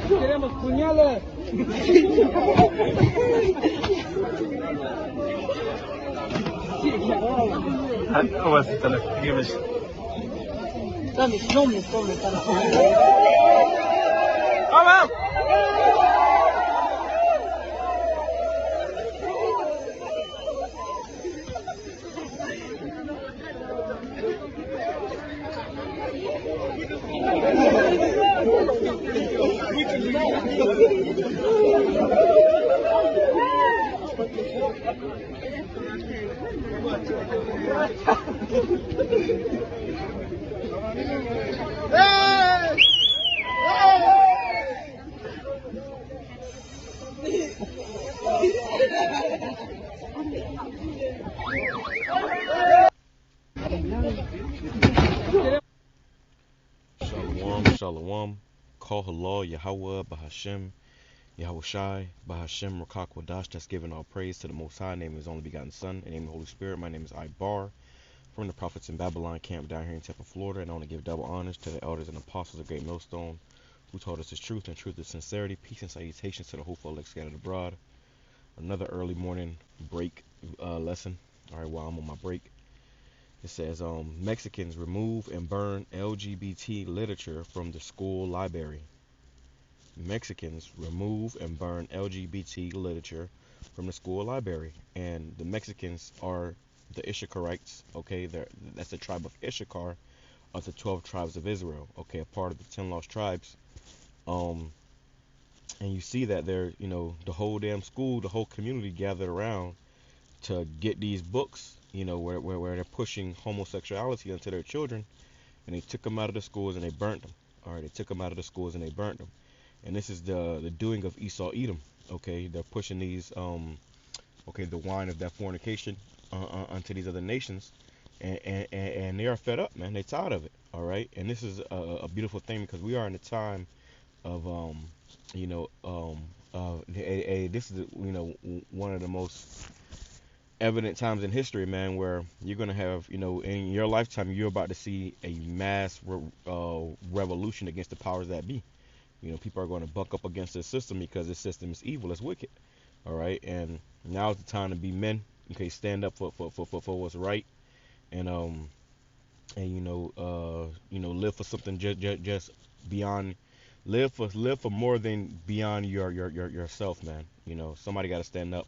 Queremos puñales. بس تلفي مش Tome. تمام. Shalom. Call halal YAHAWAH BAHASHAM YAHAWASHI BAHASHAM RAWCHAA QADASH. That's giving all praise to the Most High. Name of His only begotten Son. In the name of the Holy Spirit. My name is Ibar from the Prophets in Babylon camp down here in Tampa, Florida. And I want to give double honors to the elders and apostles of Great Millstone who taught us His truth and truth is sincerity. Peace and salutations to the hopeful elect scattered abroad. Another early morning break lesson. All right, while I'm on my break. It says, Mexicans remove and burn LGBT literature from the school library. Mexicans remove and burn LGBT literature from the school library. And the Mexicans are the Issacharites, okay? That's the tribe of Issachar of the 12 tribes of Israel, okay? A part of the 10 lost tribes. And you see that they're, the whole damn school, the whole community gathered around to get these books, where they're pushing homosexuality onto their children, and they took them out of the schools and they burnt them. All right, they took them out of the schools and they burnt them. And this is the doing of Esau Edom. Okay, they're pushing these, the wine of that fornication onto these other nations, and they are fed up, man. They're tired of it. All right, and this is a beautiful thing because we are in a time of, this is one of the most evident times in history, man, where you're going to have, in your lifetime, you're about to see a mass revolution against the powers that be. People are going to buck up against this system because this system is evil, it's wicked. All right, and now's the time to be men. Okay, stand up for what's right, and live for something just beyond. Live for more than beyond yourself, man. Somebody got to stand up.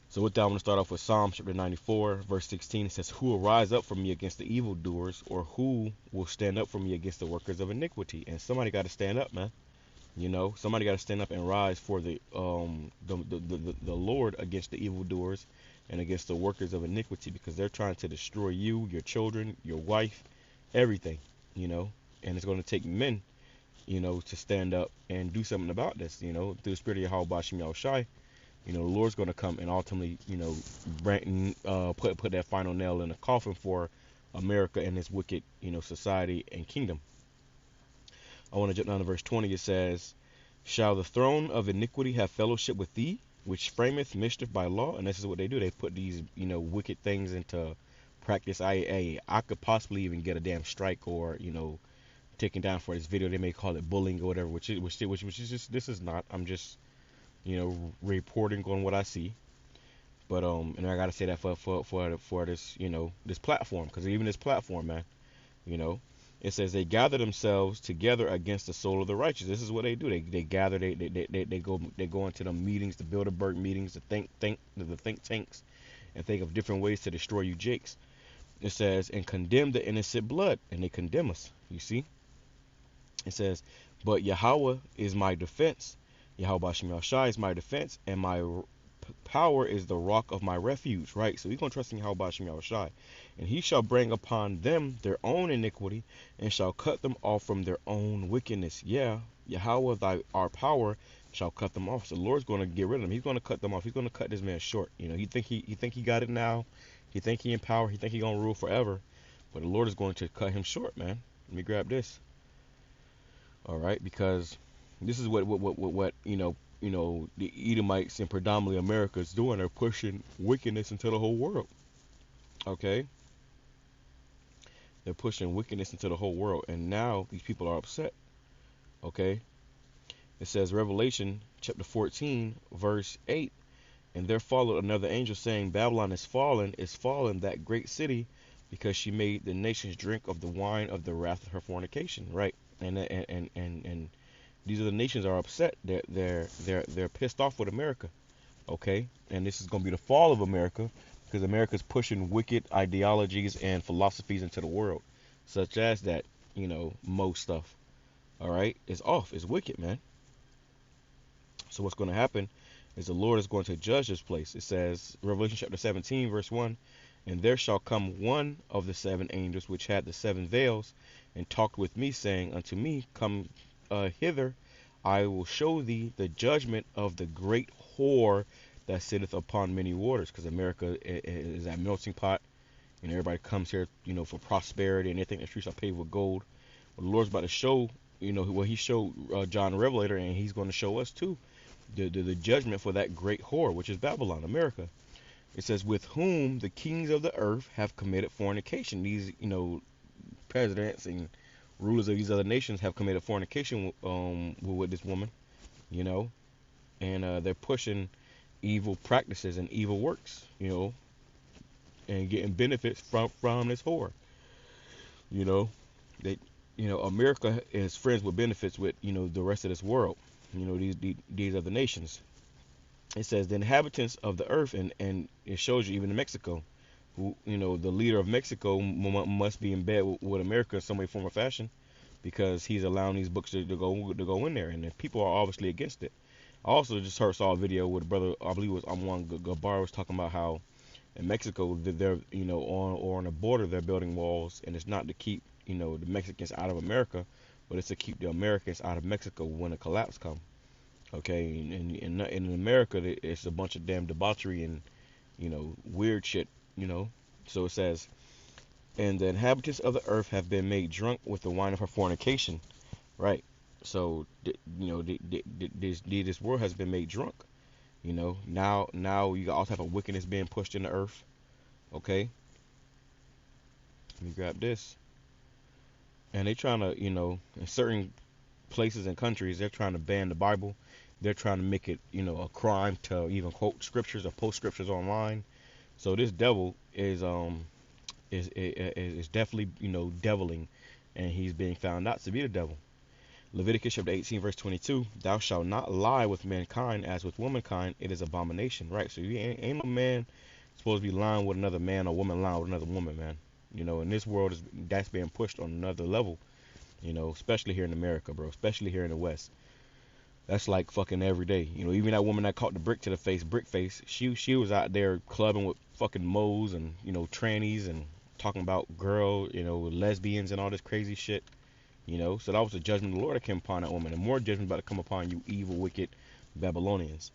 So with that, I'm going to start off with Psalm chapter 94, verse 16. It says, who will rise up for me against the evildoers, or who will stand up for me against the workers of iniquity? And somebody got to stand up, man. Somebody got to stand up and rise for the Lord against the evildoers and against the workers of iniquity, because they're trying to destroy you, your children, your wife, everything, and it's going to take men, to stand up and do something about this, through the spirit of YAHAWASHI. The Lord's going to come and ultimately, put that final nail in the coffin for America and its wicked, society and kingdom. I want to jump down to verse 20. It says, shall the throne of iniquity have fellowship with thee, which frameth mischief by law? And this is what they do. They put these, wicked things into practice. I could possibly even get a damn strike or, taken down for this video. They may call it bullying or whatever, which is just, this is not. I'm just, reporting on what I see. But and I gotta say that for this, this platform, because even this platform, man, it says they gather themselves together against the soul of the righteous. This is what they do. They gather. They go into the meetings, the Bilderberg meetings, the think tanks, and think of different ways to destroy you, Jakes. It says, and condemn the innocent blood, and they condemn us. You see. It says, but Yahweh is my defense. YAHAWASHI is my defense, and my power is the rock of my refuge, right? So we're going to trust in YAHAWASHI. And he shall bring upon them their own iniquity, and shall cut them off from their own wickedness. Yeah, Yahweh, our power, shall cut them off. So the Lord's going to get rid of them. He's going to cut them off. He's going to cut this man short. He think he got it now. He think he in power. He think he going to rule forever. But the Lord is going to cut him short, man. Let me grab this. All right, because this is what the Edomites and predominantly America is doing. They're pushing wickedness into the whole world. Okay? They're pushing wickedness into the whole world. And now these people are upset. Okay? It says, Revelation chapter 14, verse 8, and there followed another angel saying, Babylon is fallen, that great city, because she made the nations drink of the wine of the wrath of her fornication. Right? And these other nations are upset. They're pissed off with America. Okay? And this is going to be the fall of America, because America's pushing wicked ideologies and philosophies into the world, such as that, Mo stuff. All right? It's off. It's wicked, man. So what's going to happen is the Lord is going to judge this place. It says, Revelation chapter 17, verse 1, and there shall come one of the seven angels which had the seven veils, and talked with me, saying unto me, Come hither, I will show thee the judgment of the great whore that sitteth upon many waters. Because America is that melting pot, and everybody comes here, for prosperity, and they think the streets are paved with gold. Well, the Lord's about to show, what he showed John the Revelator, and he's going to show us too, the judgment for that great whore, which is Babylon, America. It says, with whom the kings of the earth have committed fornication. These, presidents and rulers of these other nations have committed fornication with this woman, and they're pushing evil practices and evil works, and getting benefits from this whore. They, America is friends with benefits with, the rest of this world, these other nations. It says the inhabitants of the earth, and it shows you even in Mexico, who, the leader of Mexico must be in bed with America in some way, form, or fashion, because he's allowing these books to go in there, and the people are obviously against it. I also just saw a video with a brother, I believe it was Amwan Gabar, was talking about how in Mexico they're, on the border they're building walls, and it's not to keep, the Mexicans out of America, but it's to keep the Americans out of Mexico when a collapse comes. Okay, and in America, it's a bunch of damn debauchery and, weird shit, So it says, and the inhabitants of the earth have been made drunk with the wine of her fornication. Right. So, this world has been made drunk. Now you got all type of wickedness being pushed in the earth. Okay. Let me grab this. And they trying to, in certain places and countries, they're trying to ban the Bible. They're trying to make it, a crime to even quote scriptures or post scriptures online. So this devil is definitely, deviling, and he's being found not to be the devil. Leviticus chapter 18, verse 22, thou shalt not lie with mankind as with womankind, it is abomination. Right, so you ain't no man supposed to be lying with another man or woman lying with another woman, man. In this world, that's being pushed on another level, especially here in America, bro, especially here in the West. That's like fucking every day. Even that woman that caught the brick to the face, brick face, she was out there clubbing with fucking moes and, trannies and talking about lesbians and all this crazy shit. So that was the judgment of the Lord that came upon that woman. And more judgment about to come upon you evil, wicked Babylonians.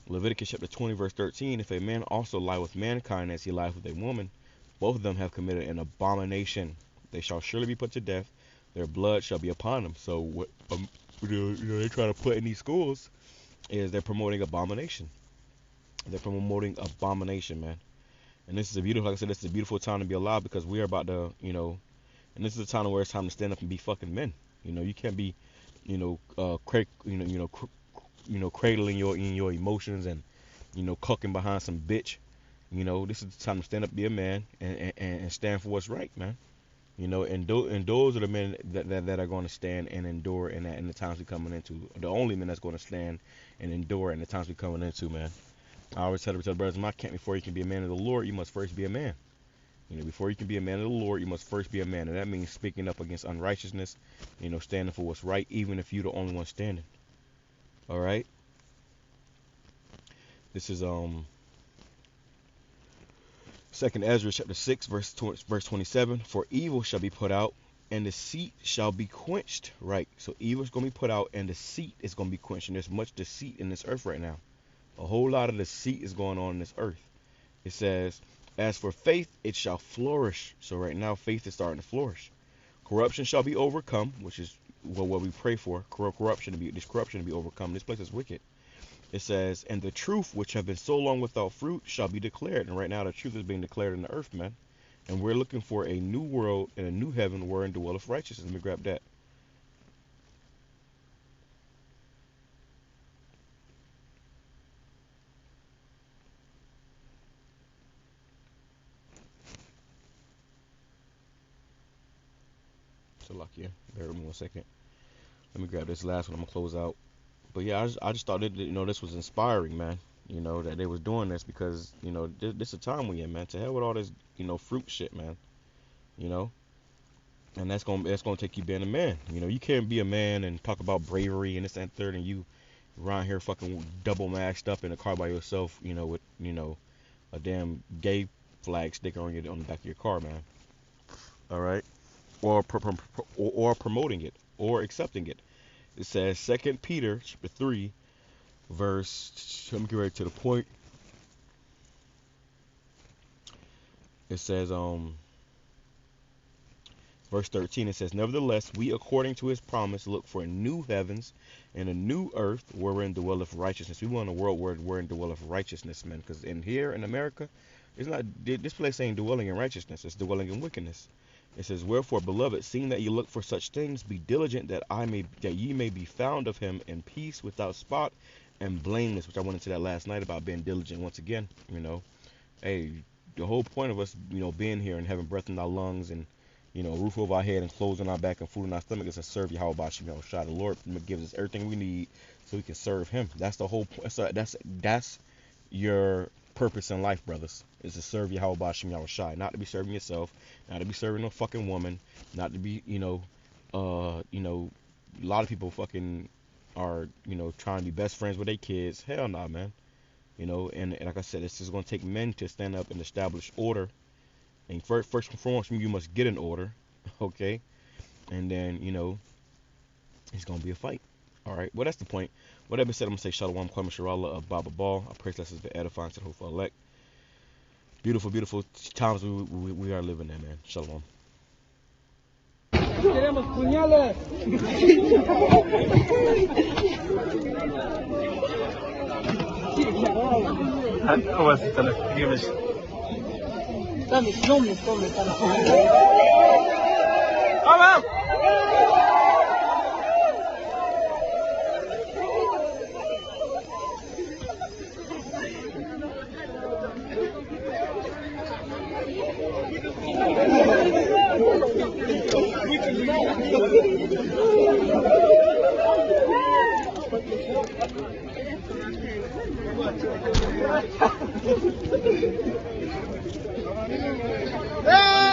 Leviticus chapter 20, verse 13, if a man also lie with mankind as he lies with a woman, both of them have committed an abomination. They shall surely be put to death. Their blood shall be upon them. So what they try to put in these schools is they're promoting abomination. They're promoting abomination, man. And this is a beautiful, like I said, this is a beautiful time to be alive, because we are about to, and this is a time where it's time to stand up and be fucking men. You can't be, cradling your emotions and, cooking behind some bitch. This is the time to stand up, be a man, and stand for what's right, man. And those are the men that are going to stand and endure in the times we're coming into. The only men that's going to stand and endure in the times we're coming into, man. I always tell the brothers in my camp, before you can be a man of the Lord, you must first be a man. Before you can be a man of the Lord, you must first be a man. And that means speaking up against unrighteousness, standing for what's right, even if you're the only one standing. All right? This is 2 Ezra chapter 6, verse 27. For evil shall be put out, and deceit shall be quenched. Right? So evil is going to be put out, and deceit is going to be quenched. And there's much deceit in this earth right now. A whole lot of deceit is going on in this earth. It says, as for faith, it shall flourish. So right now, faith is starting to flourish. Corruption shall be overcome, which is what we pray for. Corruption to be overcome. This place is wicked. It says, and the truth, which have been so long without fruit, shall be declared. And right now, the truth is being declared in the earth, man. And we're looking for a new world and a new heaven wherein dwelleth righteousness. Let me grab that. Salakia. Bear with me 1 second. Let me grab this last one. I'm gonna close out. But yeah, I just thought that, this was inspiring, man. That they was doing this because this is a time we in, man. To hell with all this fruit shit, man. And that's gonna take you being a man. You can't be a man and talk about bravery and this and third, and you around here fucking double maxed up in a car by yourself, with a damn gay flag sticker on the back of your car, man. All right, or promoting it or accepting it. It says 2 Peter chapter 3, verse. Let me get right to the point. It says verse 13. It says, nevertheless, we according to His promise look for new heavens and a new earth wherein dwelleth righteousness. We want a world wherein dwelleth righteousness, man. Because in here in America, it's not. This place ain't dwelling in righteousness. It's dwelling in wickedness. It says, wherefore, beloved, seeing that you look for such things, be diligent that ye may be found of Him in peace, without spot and blameless. Which I went into that last night about being diligent. Once again, hey, the whole point of us, being here and having breath in our lungs and a roof over our head and clothes on our back and food in our stomach is to serve YAHAWASHI. The Lord gives us everything we need so we can serve Him. That's the whole point. So that's your purpose in life, brothers, is to serve YAHAWASHI, not to be serving yourself, not to be serving no fucking woman, not to be, a lot of people fucking are, trying to be best friends with their kids. Hell nah, man. And like I said, it's just going to take men to stand up and establish order. And first and foremost, you must get an order, okay? And then, it's going to be a fight. All right, well, that's the point. Whatever said, I'm going to say Shalom, Kwame Sharala of Baba Ball. I pray this has been edifying to the hopeful elect. Beautiful, beautiful times we are living in, man. Shalom. Queremos puñales. Hey!